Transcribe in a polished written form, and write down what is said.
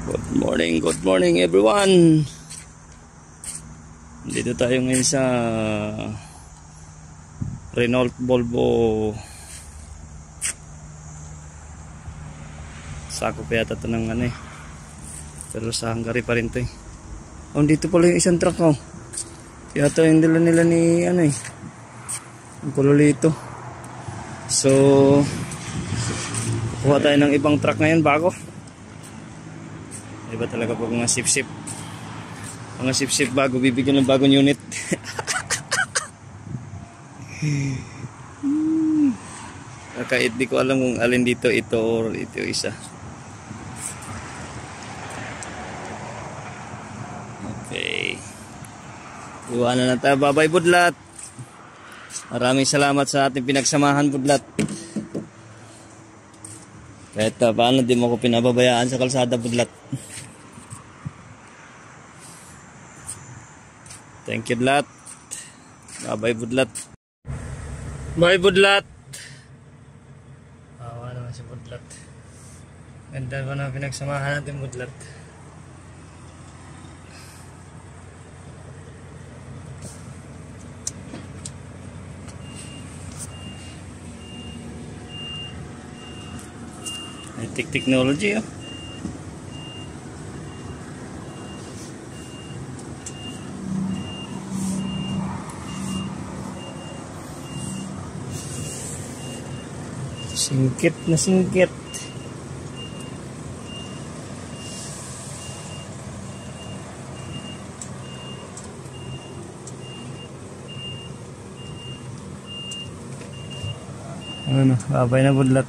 Good morning everyone. Dito tayo ngayon sa Renault Volvo. Sakop yata ito ng ano eh. Pero sa Hungary pa rin ito eh. Oh, dito pala yung isang truck oh. Yata yung dala nila ni ano eh. Ang kululito. So, kuha tayo ng ibang truck ngayon bago. Iba talaga pag mga sip-sip. Mga sip-sip bago, bibigyan ng bagong unit. Kahit di ko alam kung alin dito, ito or ito isa. Okay. Iwanan na tayo. Bye-bye Budlat. Maraming salamat sa ating pinagsamahan Budlat. Kahit paano di mo ko pinababayaan sa kalsada Budlat. Thank you Budlat. Bye-bye Budlat. Bye Budlat. Awa naman si Budlat. Ganda ba na pinagsamahan natin Budlat. High-tech technology oh. Singkit na singkit. Ano, babay na Budlat.